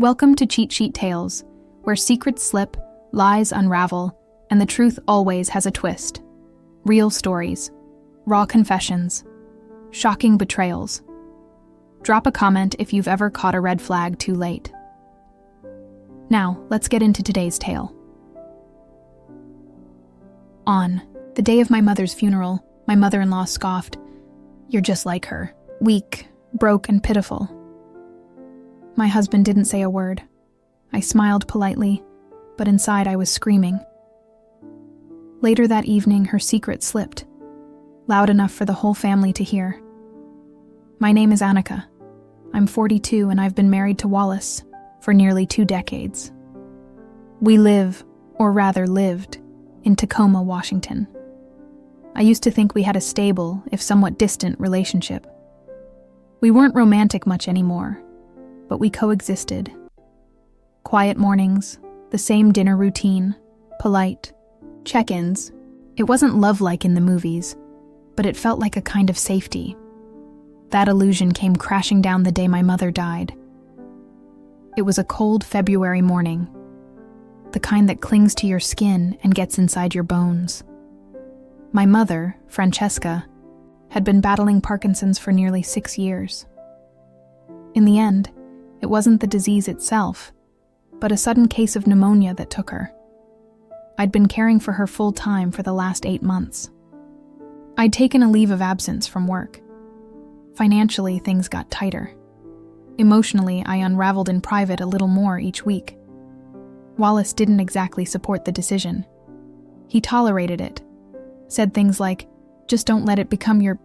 Welcome to Cheat Sheet Tales, where secrets slip, lies unravel, and the truth always has a twist. Real stories, raw confessions, shocking betrayals. Drop a comment if you've ever caught a red flag too late. Now, let's get into today's tale. On the day of my mother's funeral, my mother-in-law scoffed, "You're just like her, weak, broke, and pitiful." My husband didn't say a word. I smiled politely, but inside I was screaming. Later that evening, her secret slipped, loud enough for the whole family to hear. My name is Annika. I'm 42 and I've been married to Wallace for nearly 2 decades. We live, or rather lived, in Tacoma, Washington. I used to think we had a stable, if somewhat distant, relationship. We weren't romantic much anymore, but we coexisted. Quiet mornings, the same dinner routine, polite check-ins. It wasn't love-like in the movies, but it felt like a kind of safety. That illusion came crashing down the day my mother died. It was a cold February morning, the kind that clings to your skin and gets inside your bones. My mother, Francesca, had been battling Parkinson's for nearly 6 years. In the end, it wasn't the disease itself, but a sudden case of pneumonia that took her. I'd been caring for her full-time for the last 8 months. I'd taken a leave of absence from work. Financially, things got tighter. Emotionally, I unraveled in private a little more each week. Wallace didn't exactly support the decision. He tolerated it, said things like, "Just don't let it become your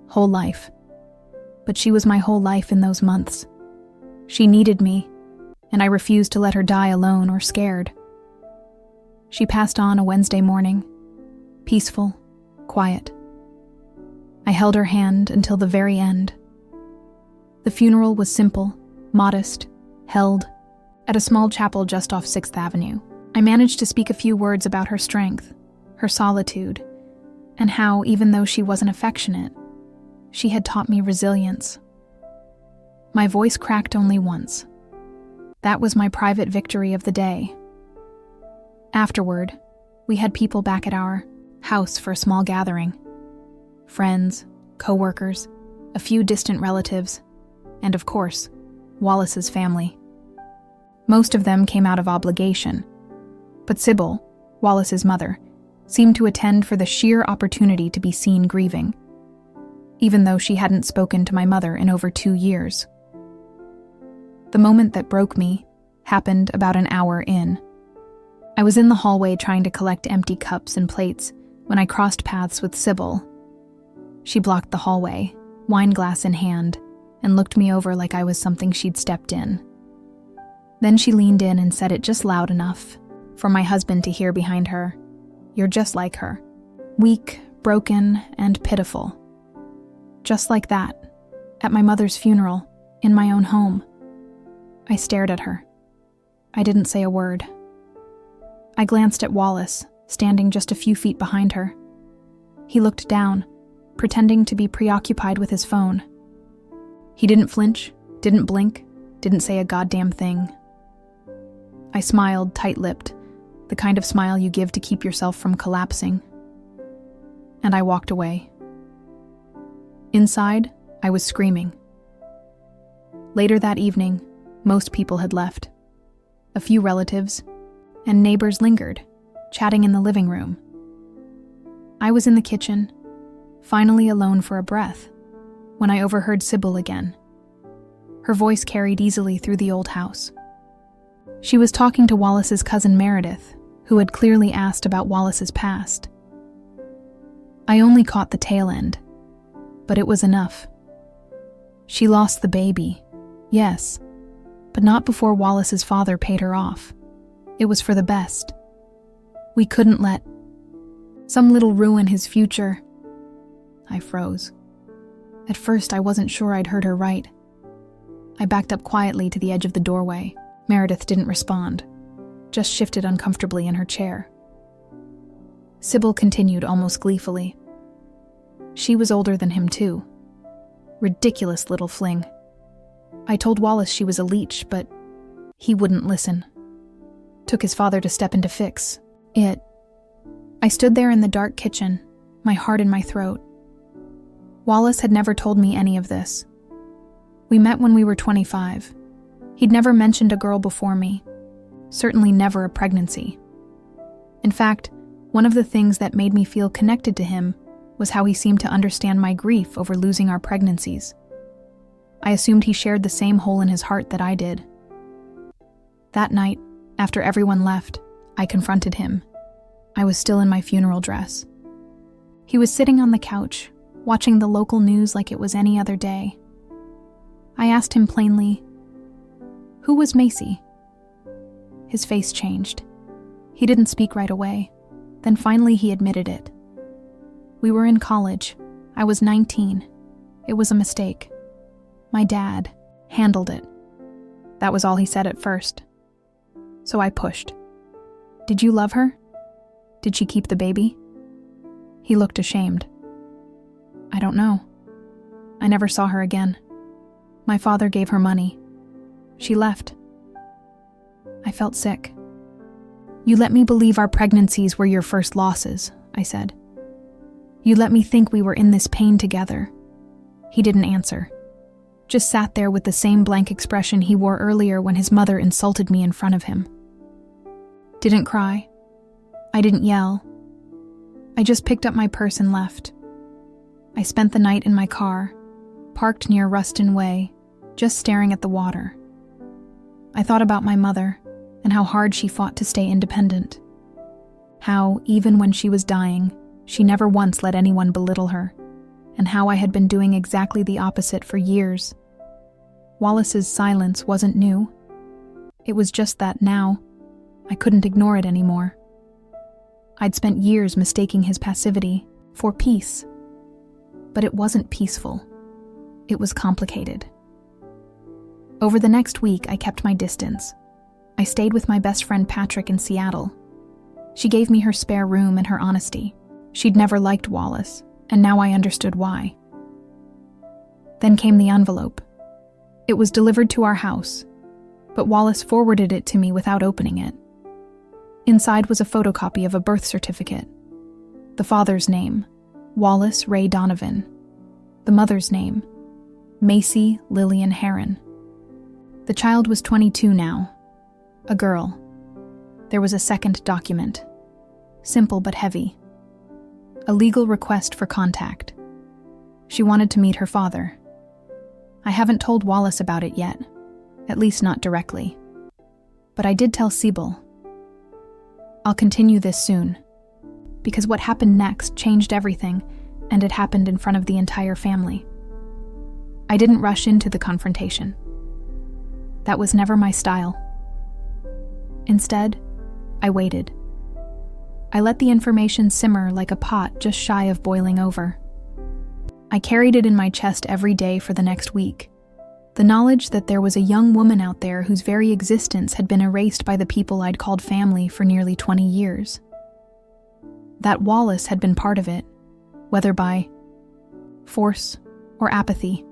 whole life." But she was my whole life in those months. She needed me, and I refused to let her die alone or scared. She passed on a Wednesday morning, peaceful, quiet. I held her hand until the very end. The funeral was simple, modest, held at a small chapel just off 6th Avenue. I managed to speak a few words about her strength, her solitude, and how, even though she wasn't affectionate, she had taught me resilience. My voice cracked only once. That was my private victory of the day. Afterward, we had people back at our house for a small gathering. Friends, co-workers, a few distant relatives, and of course, Wallace's family. Most of them came out of obligation, but Sybil, Wallace's mother, seemed to attend for the sheer opportunity to be seen grieving, even though she hadn't spoken to my mother in over 2 years. The moment that broke me happened about an hour in. I was in the hallway trying to collect empty cups and plates when I crossed paths with Sybil. She blocked the hallway, wine glass in hand, and looked me over like I was something she'd stepped in. Then she leaned in and said it just loud enough for my husband to hear behind her, "You're just like her. Weak, broken, and pitiful." Just like that, at my mother's funeral, in my own home. I stared at her. I didn't say a word. I glanced at Wallace, standing just a few feet behind her. He looked down, pretending to be preoccupied with his phone. He didn't flinch, didn't blink, didn't say a goddamn thing. I smiled, tight-lipped, the kind of smile you give to keep yourself from collapsing. And I walked away. Inside, I was screaming. Later that evening, most people had left. A few relatives and neighbors lingered, chatting in the living room. I was in the kitchen, finally alone for a breath, when I overheard Sybil again. Her voice carried easily through the old house. She was talking to Wallace's cousin Meredith, who had clearly asked about Wallace's past. I only caught the tail end, but it was enough. She lost the baby, yes, but not before Wallace's father paid her off. It was for the best. We couldn't let some little ruin his future. I froze. At first, I wasn't sure I'd heard her right. I backed up quietly to the edge of the doorway. Meredith didn't respond, just shifted uncomfortably in her chair. Sybil continued almost gleefully. She was older than him too. Ridiculous little fling. I told Wallace she was a leech, but He wouldn't listen. Took his father to step in to fix it. I stood there in the dark kitchen, my heart in my throat. Wallace had never told me any of this. We met when we were 25. He'd never mentioned a girl before me, certainly never a pregnancy. In fact, one of the things that made me feel connected to him was how he seemed to understand my grief over losing our pregnancies. I assumed he shared the same hole in his heart that I did. That night, after everyone left, I confronted him. I was still in my funeral dress. He was sitting on the couch, watching the local news like it was any other day. I asked him plainly, "Who was Macy?" His face changed. He didn't speak right away. Then finally he admitted it. We were in college. I was 19. It was a mistake. My dad handled it. That was all he said at first. So I pushed. "Did you love her? Did she keep the baby?" He looked ashamed. "I don't know. I never saw her again. My father gave her money. She left." I felt sick. "You let me believe our pregnancies were your first losses," I said. "You let me think we were in this pain together." He didn't answer. Just sat there with the same blank expression he wore earlier when his mother insulted me in front of him. Didn't cry. I didn't yell. I just picked up my purse and left. I spent the night in my car, parked near Ruston Way, just staring at the water. I thought about my mother and how hard she fought to stay independent. How, even when she was dying, she never once let anyone belittle her, and how I had been doing exactly the opposite for years. Wallace's silence wasn't new. It was just that now, I couldn't ignore it anymore. I'd spent years mistaking his passivity for peace. But it wasn't peaceful. It was complicated. Over the next week, I kept my distance. I stayed with my best friend Patrick in Seattle. She gave me her spare room and her honesty. She'd never liked Wallace, and now I understood why. Then came the envelope. It was delivered to our house, but Wallace forwarded it to me without opening it. Inside was a photocopy of a birth certificate. The father's name, Wallace Ray Donovan. The mother's name, Macy Lillian Heron. The child was 22 now. A girl. There was a second document. Simple but heavy. A legal request for contact. She wanted to meet her father. I haven't told Wallace about it yet, at least not directly. But I did tell Sibyl. I'll continue this soon, because what happened next changed everything, and it happened in front of the entire family. I didn't rush into the confrontation. That was never my style. Instead, I waited. I let the information simmer like a pot just shy of boiling over. I carried it in my chest every day for the next week. The knowledge that there was a young woman out there whose very existence had been erased by the people I'd called family for nearly 20 years. That Wallace had been part of it, whether by force or apathy,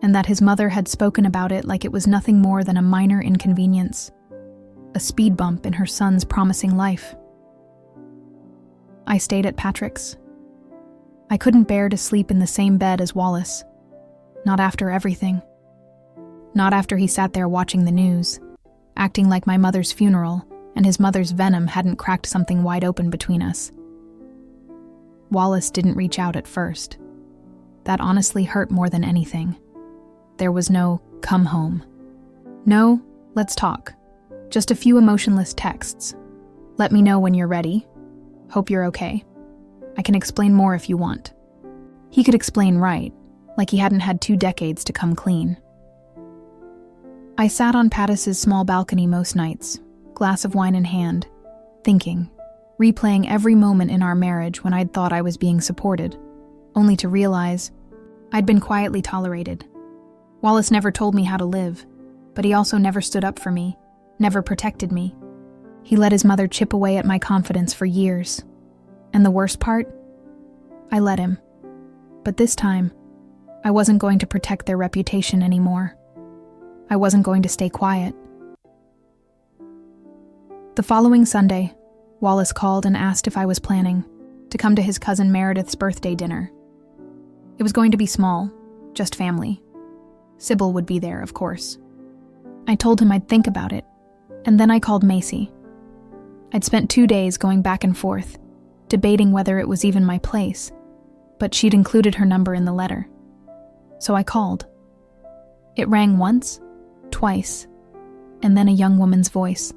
and that his mother had spoken about it like it was nothing more than a minor inconvenience, a speed bump in her son's promising life. I stayed at Patrick's. I couldn't bear to sleep in the same bed as Wallace, not after everything. Not after he sat there watching the news, acting like my mother's funeral and his mother's venom hadn't cracked something wide open between us. Wallace didn't reach out at first. That honestly hurt more than anything. There was no "come home." No, "let's talk." Just a few emotionless texts. "Let me know when you're ready. Hope you're okay. I can explain more if you want." He could explain right, like he hadn't had 2 decades to come clean. I sat on Pattis's small balcony most nights, glass of wine in hand, thinking, replaying every moment in our marriage when I'd thought I was being supported, only to realize I'd been quietly tolerated. Wallace never told me how to live, but he also never stood up for me, never protected me. He let his mother chip away at my confidence for years. And the worst part? I let him. But this time, I wasn't going to protect their reputation anymore. I wasn't going to stay quiet. The following Sunday, Wallace called and asked if I was planning to come to his cousin Meredith's birthday dinner. It was going to be small, just family. Sybil would be there, of course. I told him I'd think about it, and then I called Macy. I'd spent 2 days going back and forth, debating whether it was even my place, but she'd included her number in the letter. So I called. It rang once, twice, and then a young woman's voice,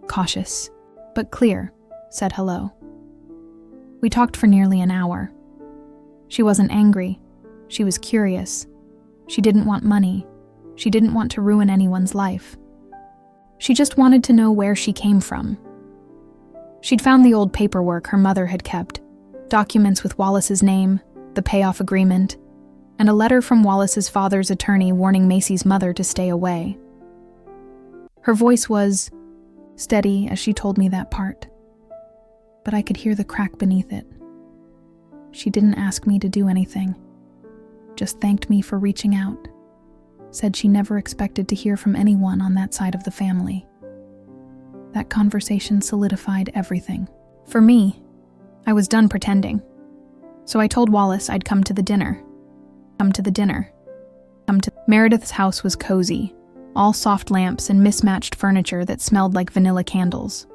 cautious, but clear, said hello. We talked for nearly an hour. She wasn't angry. She was curious. She didn't want money. She didn't want to ruin anyone's life. She just wanted to know where she came from. She'd found the old paperwork her mother had kept, documents with Wallace's name, the payoff agreement, and a letter from Wallace's father's attorney warning Macy's mother to stay away. Her voice was steady as she told me that part, but I could hear the crack beneath it. She didn't ask me to do anything, just thanked me for reaching out, said she never expected to hear from anyone on that side of the family. That conversation solidified everything. For me, I was done pretending, so I told Wallace I'd come to the dinner. Meredith's house was cozy, all soft lamps and mismatched furniture that smelled like vanilla candles.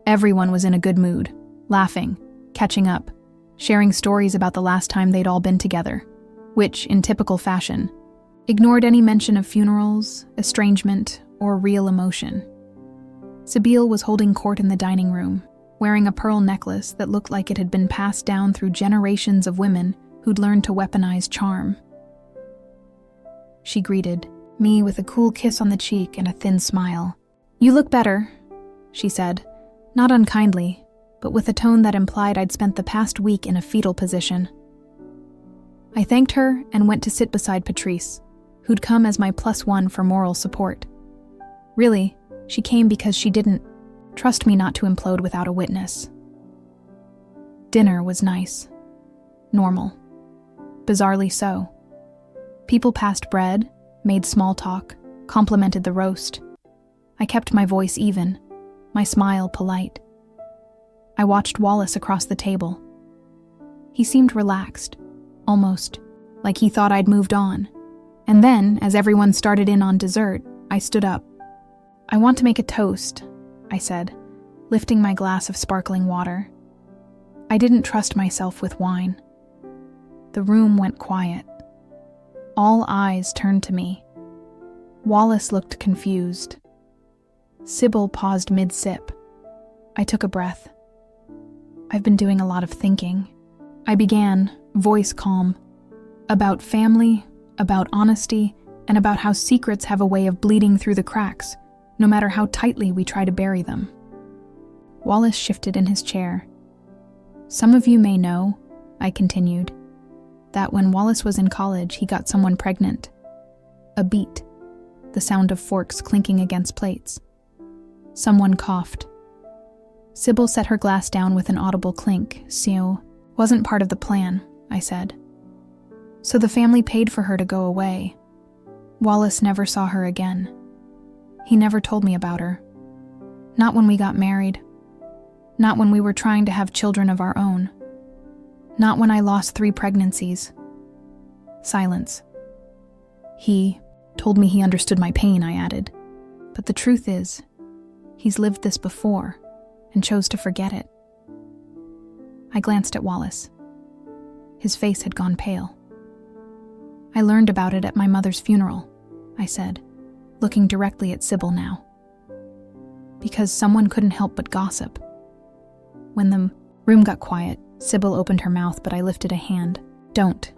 Everyone was in a good mood, laughing, catching up, sharing stories about the last time they'd all been together, which, in typical fashion, ignored any mention of funerals, estrangement, or real emotion. Sabine was holding court in the dining room, wearing a pearl necklace that looked like it had been passed down through generations of women who'd learned to weaponize charm. She greeted me with a cool kiss on the cheek and a thin smile. "You look better," she said, not unkindly, but with a tone that implied I'd spent the past week in a fetal position. I thanked her and went to sit beside Patrice, who'd come as my +1 for moral support. Really, she came because she didn't trust me not to implode without a witness. Dinner was nice. Normal. Bizarrely so. People passed bread, made small talk, complimented the roast. I kept my voice even, my smile polite. I watched Wallace across the table. He seemed relaxed, almost like he thought I'd moved on. And then, as everyone started in on dessert, I stood up. "I want to make a toast," I said, lifting my glass of sparkling water. I didn't trust myself with wine. The room went quiet. All eyes turned to me. Wallace looked confused. Sybil paused mid-sip. I took a breath. "I've been doing a lot of thinking," I began, voice calm, "about family, about honesty, and about how secrets have a way of bleeding through the cracks, no matter how tightly we try to bury them." Wallace shifted in his chair. "Some of you may know," I continued, "that when Wallace was in college, he got someone pregnant. A beat, the sound of forks clinking against plates. Someone coughed. Sybil set her glass down with an audible clink. "So, wasn't part of the plan," I said. "So the family paid for her to go away. Wallace never saw her again. He never told me about her. Not when we got married. Not when we were trying to have children of our own. Not when I lost 3 pregnancies." Silence. "He told me he understood my pain," I added. "But the truth is, he's lived this before and chose to forget it." I glanced at Wallace. His face had gone pale. "I learned about it at my mother's funeral," I said, looking directly at Sybil now. "Because someone couldn't help but gossip." When the room got quiet, Sybil opened her mouth, but I lifted a hand. "Don't,"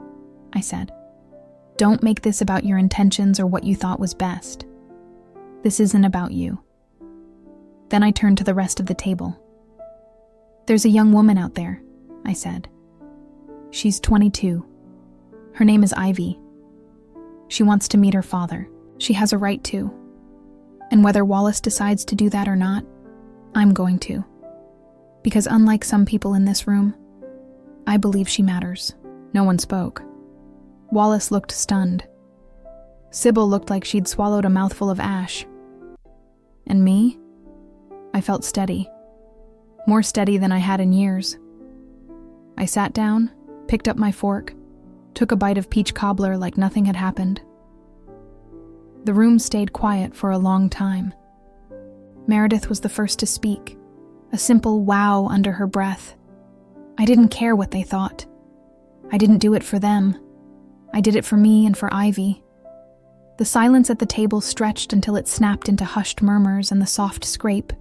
I said. "Don't make this about your intentions or what you thought was best. This isn't about you." Then I turned to the rest of the table. "There's a young woman out there," I said. "She's 22. Her name is Ivy. She wants to meet her father. She has a right to. And whether Wallace decides to do that or not, I'm going to. Because unlike some people in this room, I believe she matters." No one spoke. Wallace looked stunned. Sybil looked like she'd swallowed a mouthful of ash. "And me?" I felt steady. More steady than I had in years. I sat down, picked up my fork, took a bite of peach cobbler like nothing had happened. The room stayed quiet for a long time. Meredith was the first to speak, a simple wow under her breath. I didn't care what they thought. I didn't do it for them. I did it for me and for Ivy. The silence at the table stretched until it snapped into hushed murmurs and the soft scrape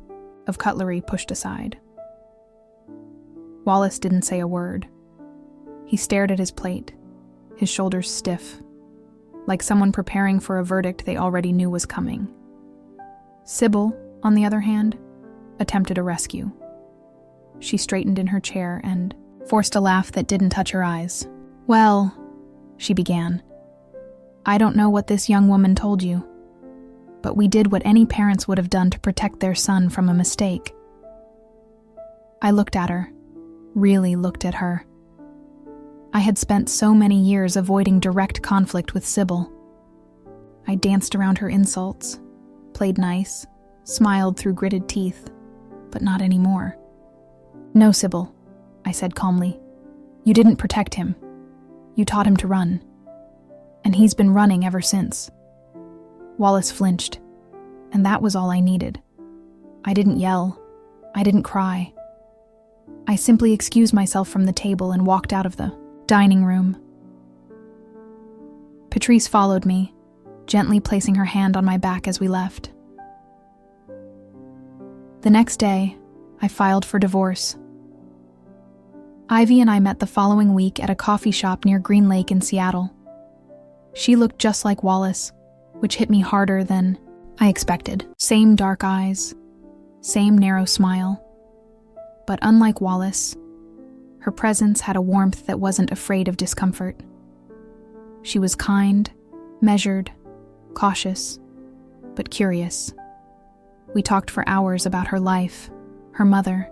of cutlery pushed aside. Wallace didn't say a word. He stared at his plate, his shoulders stiff, like someone preparing for a verdict they already knew was coming. Sybil, on the other hand, attempted a rescue. She straightened in her chair and forced a laugh that didn't touch her eyes. "Well," she began, "I don't know what this young woman told you, but we did what any parents would have done to protect their son from a mistake." I looked at her, really looked at her. I had spent so many years avoiding direct conflict with Sybil. I danced around her insults, played nice, smiled through gritted teeth, but not anymore. "No, Sybil," I said calmly. "You didn't protect him. You taught him to run. And he's been running ever since." Wallace flinched, and that was all I needed. I didn't yell. I didn't cry. I simply excused myself from the table and walked out of the dining room. Patrice followed me, gently placing her hand on my back as we left. The next day, I filed for divorce. Ivy and I met the following week at a coffee shop near Green Lake in Seattle. She looked just like Wallace, which hit me harder than I expected. Same dark eyes, same narrow smile. But unlike Wallace, her presence had a warmth that wasn't afraid of discomfort. She was kind, measured, cautious, but curious. We talked for hours about her life, her mother,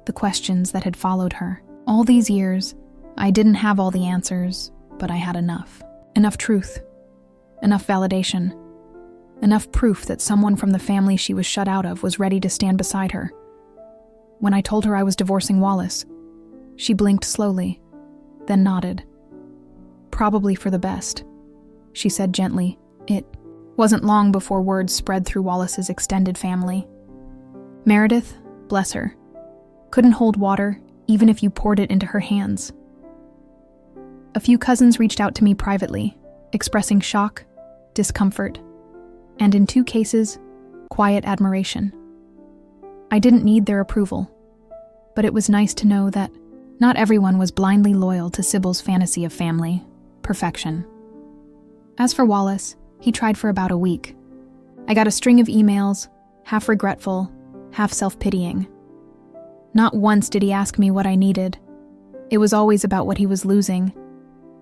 the questions that had followed her. All these years, I didn't have all the answers, but I had enough. Enough truth, enough validation, enough proof that someone from the family she was shut out of was ready to stand beside her. When I told her I was divorcing Wallace, she blinked slowly, then nodded. "Probably for the best," she said gently. It wasn't long before words spread through Wallace's extended family. Meredith, bless her, couldn't hold water even if you poured it into her hands. A few cousins reached out to me privately, expressing shock, discomfort, and in 2 cases, quiet admiration. I didn't need their approval, but it was nice to know that not everyone was blindly loyal to Sybil's fantasy of family, perfection. As for Wallace, he tried for about a week. I got a string of emails, half regretful, half self-pitying. Not once did he ask me what I needed. It was always about what he was losing.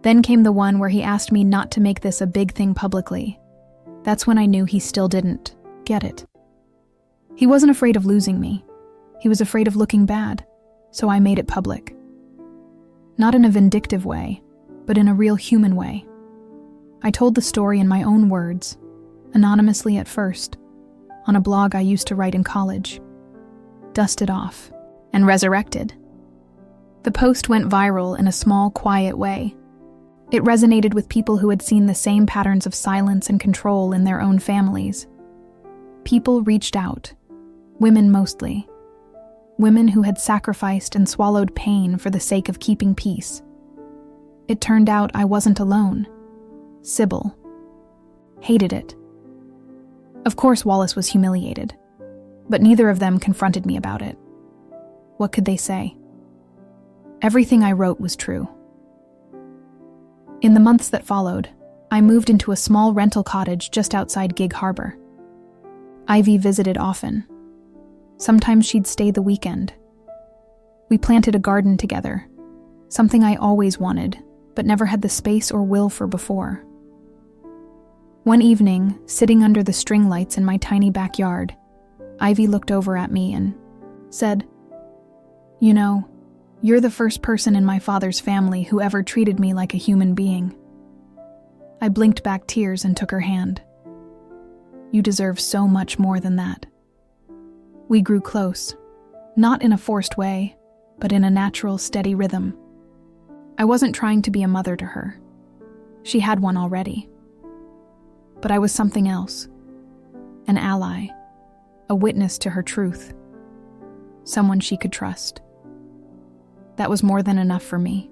Then came the one where he asked me not to make this a big thing publicly. That's when I knew he still didn't get it. He wasn't afraid of losing me. He was afraid of looking bad, so I made it public. Not in a vindictive way, but in a real human way. I told the story in my own words, anonymously at first, on a blog I used to write in college. Dusted off, and resurrected. The post went viral in a small, quiet way. It resonated with people who had seen the same patterns of silence and control in their own families. People reached out, women mostly. Women who had sacrificed and swallowed pain for the sake of keeping peace. It turned out I wasn't alone. Sybil hated it. Of course Wallace was humiliated, but neither of them confronted me about it. What could they say? Everything I wrote was true. In the months that followed, I moved into a small rental cottage just outside Gig Harbor. Ivy visited often. Sometimes she'd stay the weekend. We planted a garden together, something I always wanted, but never had the space or will for before. One evening, sitting under the string lights in my tiny backyard, Ivy looked over at me and said, "You know, you're the first person in my father's family who ever treated me like a human being." I blinked back tears and took her hand. "You deserve so much more than that." We grew close, not in a forced way, but in a natural, steady rhythm. I wasn't trying to be a mother to her. She had one already. But I was something else. An ally, a witness to her truth, someone she could trust. That was more than enough for me.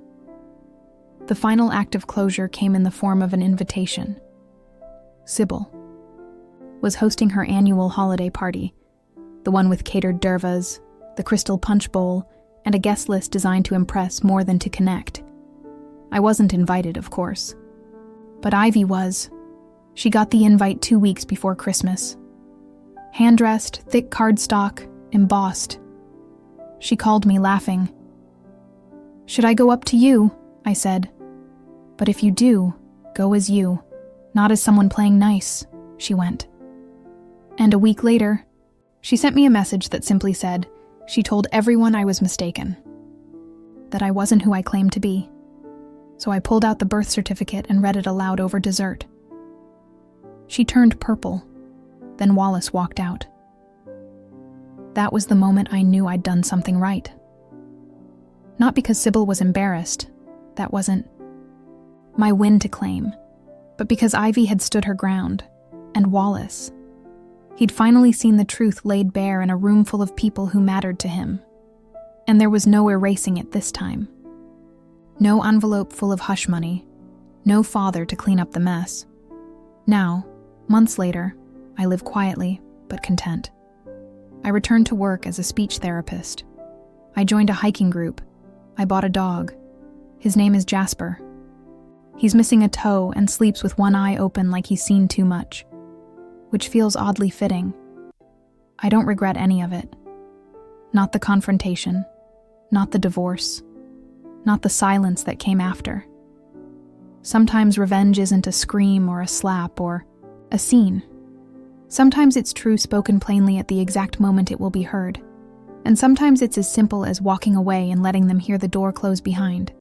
The final act of closure came in the form of an invitation. Sybil was hosting her annual holiday party, the one with catered dervas, the crystal punch bowl, and a guest list designed to impress more than to connect. I wasn't invited, of course. But Ivy was. She got the invite 2 weeks before Christmas. Hand-dressed, thick cardstock, embossed. She called me, laughing. "Should I go up to you?" I said. "But if you do, go as you, not as someone playing nice," she went. And a week later, she sent me a message that simply said, she told everyone I was mistaken, that I wasn't who I claimed to be. So I pulled out the birth certificate and read it aloud over dessert. She turned purple. Then Wallace walked out. That was the moment I knew I'd done something right. Not because Sybil was embarrassed. That wasn't my win to claim. But because Ivy had stood her ground. And Wallace. He'd finally seen the truth laid bare in a room full of people who mattered to him. And there was no erasing it this time. No envelope full of hush money. No father to clean up the mess. Now, months later, I live quietly, but content. I returned to work as a speech therapist. I joined a hiking group. I bought a dog. His name is Jasper. He's missing a toe and sleeps with one eye open like he's seen too much, which feels oddly fitting. I don't regret any of it. Not the confrontation, not the divorce, not the silence that came after. Sometimes revenge isn't a scream or a slap or a scene. Sometimes it's true spoken plainly at the exact moment it will be heard. And sometimes it's as simple as walking away and letting them hear the door close behind.